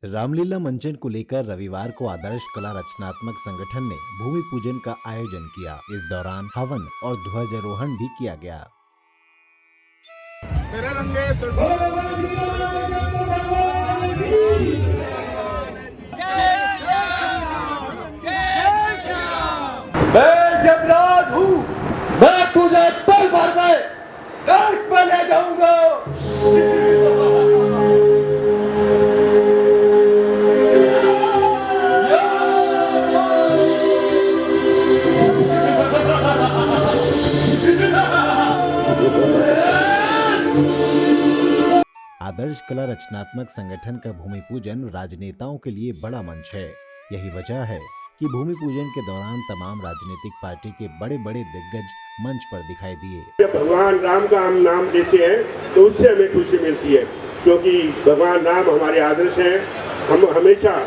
रामलीला मंचन को लेकर रविवार को आदर्श कला रचनात्मक संगठन ने भूमि पूजन का आयोजन किया। इस दौरान हवन और ध्वजारोहण भी किया गया। मैं जब राज हूँ, मैं तुझे पल भर में नर्क में ले जाऊंगा। आदर्श कला रचनात्मक संगठन का भूमि पूजन राजनेताओं के लिए बड़ा मंच है। यही वजह है कि भूमि पूजन के दौरान तमाम राजनीतिक पार्टी के बड़े बड़े दिग्गज मंच पर दिखाई दिए। जब भगवान राम का हम नाम लेते हैं तो उससे हमें खुशी मिलती है, क्योंकि भगवान राम हमारे आदर्श हैं। हम हमेशा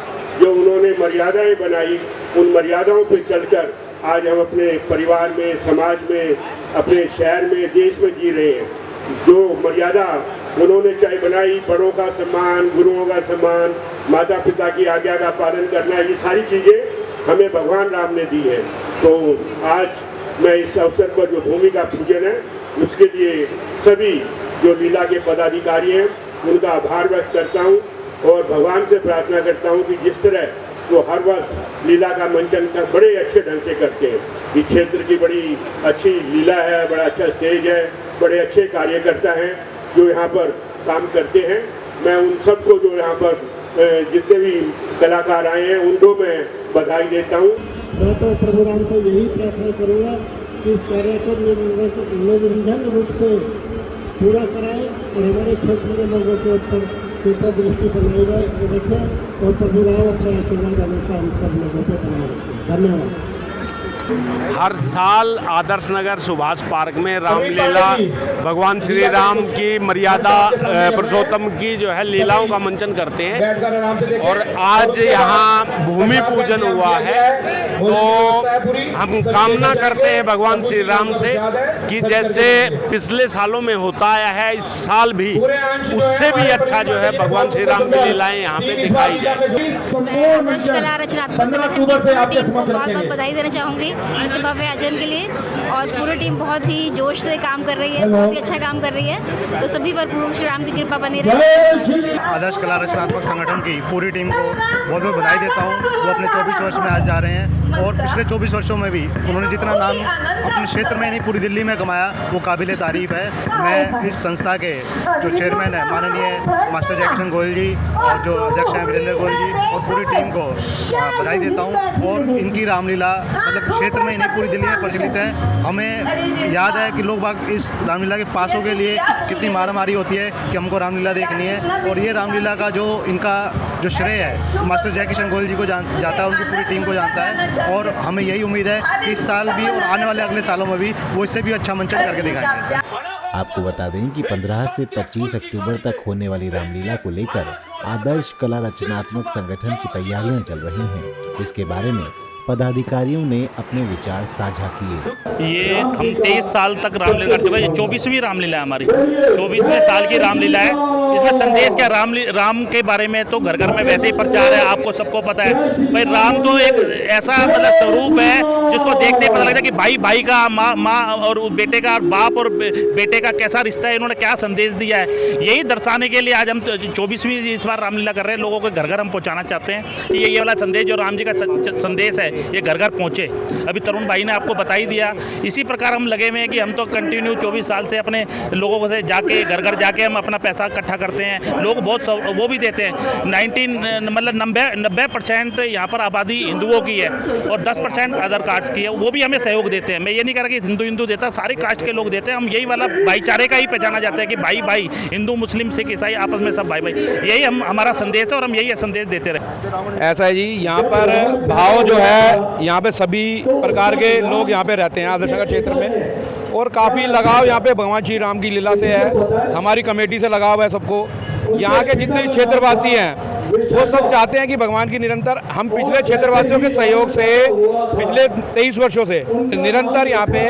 जो उन्होंने मर्यादाएं बनाई, उन मर्यादाओं पर चलकर आज हम अपने परिवार में, समाज में, अपने शहर में, देश में जी रहे हैं। जो मर्यादा उन्होंने चाहे बनाई, बड़ों का सम्मान, गुरुओं का सम्मान, माता पिता की आज्ञा का पालन करना, ये सारी चीज़ें हमें भगवान राम ने दी हैं। तो आज मैं इस अवसर पर जो भूमि का पूजन है, उसके लिए सभी जो लीला के पदाधिकारी हैं उनका आभार व्यक्त करता हूँ और भगवान से प्रार्थना करता हूँ कि जिस तरह वो हर वर्ष लीला का मंचन बड़े अच्छे ढंग से करते हैं। इस क्षेत्र की बड़ी अच्छी लीला है, बड़ा अच्छा स्टेज है, बड़े अच्छे कार्यकर्ता हैं जो यहाँ पर काम करते हैं। मैं उन सबको जो यहाँ पर जितने भी कलाकार आए हैं उनको मैं बधाई देता हूँ। मैं तो प्रभु राम से यही प्रार्थना करूँगा कि इस कार्य को निरंतर रूप से पूरा कराएं और हमारे क्षेत्र के लोगों के ऊपर कृपा दृष्टि बनाई रखें और प्रभु राम अपने आशीर्वाद हमेशा हम सब लोगों पर बनाए रखें। धन्यवाद। हर साल आदर्श नगर सुभाष पार्क में रामलीला, भगवान श्री राम की मर्यादा पुरुषोत्तम की जो है लीलाओं का मंचन करते हैं और आज यहाँ भूमि पूजन हुआ है। तो हम कामना करते हैं भगवान श्री राम से कि जैसे पिछले सालों में होता आया है, इस साल भी उससे भी अच्छा जो है भगवान श्री राम की लीलाएं यहाँ पे दिखाई जाए। मैं आदर्श कला रचनात्मक संगठन की पूरी टीम को बहुत बहुत बधाई देना चाहूँगी भव्य आयोजन के लिए। और पूरी टीम बहुत ही जोश से काम कर रही है, बहुत ही अच्छा काम कर रही है। तो सभी पर प्रभु श्री राम की कृपा बनी रहे। आदर्श कला रचनात्मक संगठन की पूरी टीम को बहुत बहुत बधाई देता हूँ। वो अपने 24 वर्ष में आज जा रहे हैं और पिछले 24 वर्षों में भी उन्होंने जितना नाम अपने क्षेत्र में नहीं पूरी दिल्ली में कमाया, वो काबिल तारीफ है। मैं इस संस्था के जो चेयरमैन है माननीय मास्टर जयकिशन गोयल जी और जो अध्यक्ष हैं वीरेंद्र गोयल जी और पूरी टीम को बधाई देता हूँ। और इनकी रामलीला मतलब क्षेत्र में नहीं पूरी दिल्ली में प्रचलित है। हमें याद है कि लोग बाग इस रामलीला के पासों के लिए कितनी मारामारी होती है कि हमको रामलीला देखनी है। और ये रामलीला का जो इनका जो श्रेय है मास्टर जयकिशन गोयल जी को जाता है, उनकी पूरी टीम को जानता है। और हमें यही उम्मीद है कि इस साल भी और आने वाले अगले सालों में भी वो इससे भी अच्छा मंचन करके दिखाएंगे। आपको बता दें कि 15 से 25 अक्टूबर तक होने वाली रामलीला को लेकर आदर्श कला रचनात्मक संगठन की तैयारियां चल रही हैं। इसके बारे में पदाधिकारियों ने अपने विचार साझा किए। ये हम 23 साल तक रामलीला करते हुए 24वीं रामलीला है हमारी, 24वें साल की रामलीला है। इसमें संदेश क्या, राम के बारे में तो घर घर में वैसे ही प्रचार है, आपको सबको पता है भाई। राम तो एक ऐसा मतलब स्वरूप है जिसको देखते ही पता लगता है कि भाई भाई का, माँ और बेटे का, बाप और बेटे का कैसा रिश्ता है, इन्होंने क्या संदेश दिया है। यही दर्शाने के लिए आज हम 24वीं इस बार रामलीला कर रहे हैं। लोगों के घर घर हम पहुँचाना चाहते हैं कि ये वाला संदेश जो राम जी का संदेश है ये घर घर पहुँचे। अभी तरुण भाई ने आपको बता ही दिया। इसी प्रकार हम लगे हुए हैं कि हम तो कंटिन्यू 24 साल से अपने लोगों से जाके घर घर जाके हम अपना पैसा इकट्ठा करते हैं। लोग बहुत वो भी देते हैं। 90% यहाँ पर आबादी हिंदुओं की है और 10% अदर कास्ट की है, वो भी हमें सहयोग देते हैं। मैं ये नहीं कह रहा कि हिंदू देता, सारे कास्ट के लोग देते हैं। हम यही वाला भाईचारे का ही पहचाना जाता है कि भाई भाई, हिंदू मुस्लिम सिख ईसाई आपस में सब भाई भाई, यही हमारा संदेश है और हम यही संदेश देते रहे। ऐसा है जी, यहाँ पर भाव जो है है यहाँ पे सभी प्रकार के लोग यहाँ पे रहते हैं आदर्श नगर क्षेत्र में, और काफ़ी लगाव यहाँ पे भगवान श्री राम की लीला से है। हमारी कमेटी से लगाव है सबको। यहाँ के जितने भी क्षेत्रवासी हैं वो सब चाहते हैं कि भगवान की निरंतर, हम पिछले क्षेत्रवासियों के सहयोग से पिछले 23 वर्षों से निरंतर यहाँ पे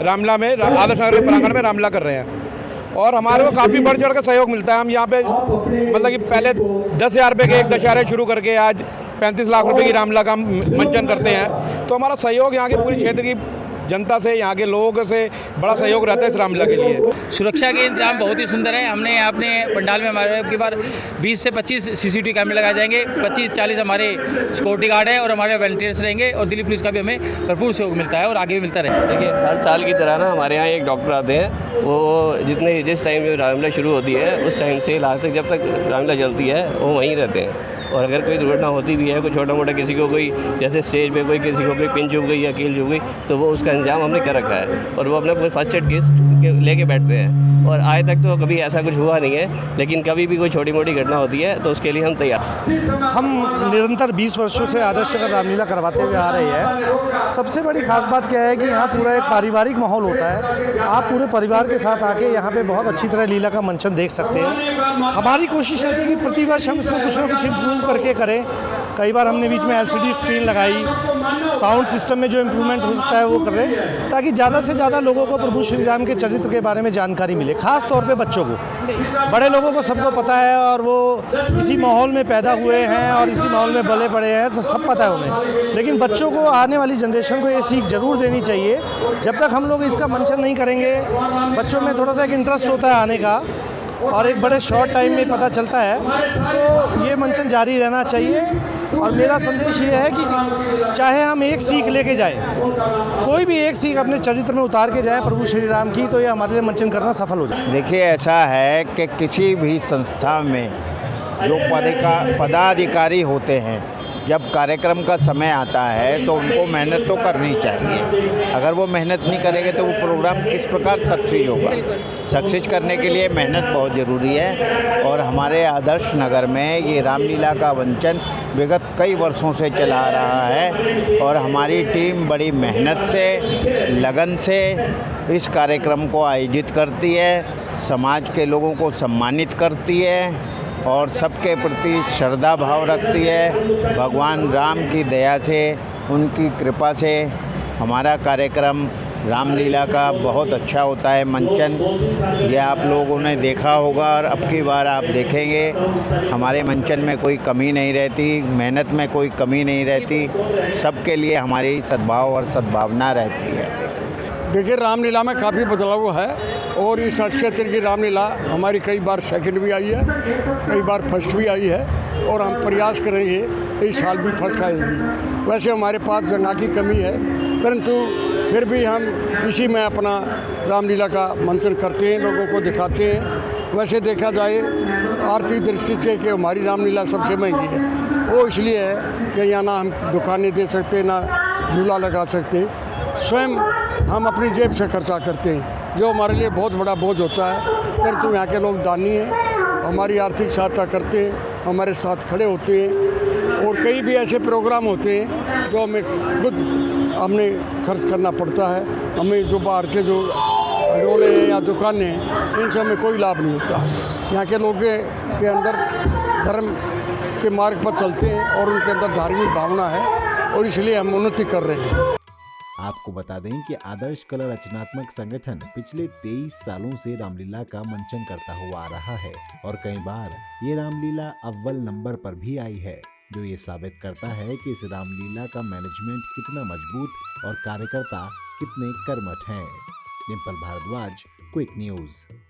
रामलीला में, आदर्श नगर के प्रांगण में रामलीला कर रहे हैं, और हमारे को काफ़ी बढ़ चढ़ कर सहयोग मिलता है। हम यहाँ पे मतलब कि पहले 10,000 रुपये के एक दशहरे शुरू करके आज 35 लाख रुपए की रामलीला का मंचन करते हैं। तो हमारा सहयोग यहाँ के पूरे क्षेत्र की जनता से, यहाँ के लोगों से बड़ा सहयोग रहता है इस रामलीला के लिए। सुरक्षा के इंतजाम बहुत ही सुंदर है। हमने अपने पंडाल में हमारे की बार 20 से 25 CCTV कैमरे लगाए जाएंगे, 25-40 हमारे सिक्योरिटी गार्ड है और हमारे वॉलंटियर्स रहेंगे, और दिल्ली पुलिस का भी हमें भरपूर सहयोग मिलता है और आगे भी मिलता रहेगा। देखिए, हर साल की तरह ना हमारे यहाँ एक डॉक्टर आते हैं, वो जिस टाइम रामलीला शुरू होती है उस टाइम से लास्ट तक, जब तक रामलीला चलती है वो वहीं रहते हैं। और अगर कोई दुर्घटना होती भी है, कोई छोटा मोटा किसी को कोई जैसे स्टेज पे कोई किसी को कोई पिन चुभ गई या कील चुभ गई, तो वो उसका इंतजाम हमने कर रखा है, और वो अपना कोई फर्स्ट एड किट लेके बैठते हैं। और आज तक तो कभी ऐसा कुछ हुआ नहीं है, लेकिन कभी भी कोई छोटी मोटी घटना होती है तो उसके लिए हम तैयार। हम निरंतर 20 वर्षों से आदर्श नगर रामलीला करवाते हुए आ रहे हैं। सबसे बड़ी खास बात क्या है कि यहाँ पूरा एक पारिवारिक माहौल होता है। आप पूरे परिवार के साथ आके यहाँ पे बहुत अच्छी तरह लीला का मंचन देख सकते हैं। हमारी कोशिश रहती है कि प्रतिवर्ष हम इसको कुछ ना कुछ इम्प्रूव करके करें। कई बार हमने बीच में LCD स्क्रीन लगाई, साउंड सिस्टम में जो इम्प्रूवमेंट हो सकता है वो कर रहे हैं, ताकि ज़्यादा से ज़्यादा लोगों को प्रभु श्री राम के चरित्र के बारे में जानकारी मिले, खास तौर पे बच्चों को। बड़े लोगों को सबको पता है और वो इसी माहौल में पैदा हुए हैं और इसी माहौल में पले पड़े हैं, तो सब पता है उन्हें। लेकिन बच्चों को, आने वाली जनरेशन को ये सीख ज़रूर देनी चाहिए। जब तक हम लोग इसका मंचन नहीं करेंगे, बच्चों में थोड़ा सा एक इंटरेस्ट होता है आने का, और एक बड़े शॉर्ट टाइम में पता चलता है, तो ये मंचन जारी रहना चाहिए। और मेरा संदेश ये है कि चाहे हम एक सीख लेके जाएं, कोई भी एक सीख अपने चरित्र में उतार के जाए प्रभु श्री राम की, तो ये हमारे लिए मंचन करना सफल हो जाए। देखिए, ऐसा है कि किसी भी संस्था में जो पदाधिकारी होते हैं, जब कार्यक्रम का समय आता है तो उनको मेहनत तो करनी चाहिए। अगर वो मेहनत नहीं करेंगे तो वो प्रोग्राम किस प्रकार सक्सेस होगा। सक्सेस करने के लिए मेहनत बहुत ज़रूरी है। और हमारे आदर्श नगर में ये रामलीला का मंचन विगत कई वर्षों से चला आ रहा है, और हमारी टीम बड़ी मेहनत से, लगन से इस कार्यक्रम को आयोजित करती है, समाज के लोगों को सम्मानित करती है और सबके प्रति श्रद्धा भाव रखती है। भगवान राम की दया से, उनकी कृपा से हमारा कार्यक्रम रामलीला का बहुत अच्छा होता है मंचन। ये आप लोगों ने देखा होगा और अब की बार आप देखेंगे। हमारे मंचन में कोई कमी नहीं रहती, मेहनत में कोई कमी नहीं रहती, सबके लिए हमारी सद्भाव और सद्भावना रहती है। देखिए, रामलीला में काफ़ी बदलाव है, और इस क्षेत्र की रामलीला हमारी कई बार सेकंड भी आई है, कई बार फर्स्ट भी आई है, और हम प्रयास करेंगे इस साल भी फर्स्ट आएगी। वैसे हमारे पास जगह की कमी है, परंतु फिर भी हम इसी में अपना रामलीला का मंचन करते हैं, लोगों को दिखाते हैं। वैसे देखा जाए आर्थिक दृष्टि से कि हमारी रामलीला सबसे महंगी है, वो इसलिए है कि यहाँ ना हम दुकानें दे सकते, ना झूला लगा सकते, स्वयं हम अपनी जेब से खर्चा करते हैं, जो हमारे लिए बहुत बड़ा बोझ होता है। परंतु यहाँ के लोग दानी हैं, हमारी आर्थिक सहायता करते हैं, हमारे साथ खड़े होते हैं, और कई भी ऐसे प्रोग्राम होते हैं जो हमें खुद खर्च करना पड़ता है। हमें जो बाहर से जो रोले हैं या दुकानें हैं, इनसे हमें कोई लाभ नहीं होता। यहाँ के लोगों के अंदर धर्म के मार्ग पर चलते हैं और उनके अंदर धार्मिक भावना है, और इसलिए हम उन्नति कर रहे हैं। आपको बता दें कि आदर्श कला रचनात्मक संगठन पिछले 23 सालों से रामलीला का मंचन करता हुआ आ रहा है, और कई बार ये रामलीला अव्वल नंबर पर भी आई है, जो ये साबित करता है कि इस रामलीला का मैनेजमेंट कितना मजबूत और कार्यकर्ता कितने कर्मठ हैं। Dimple Bhardwaj, quick news.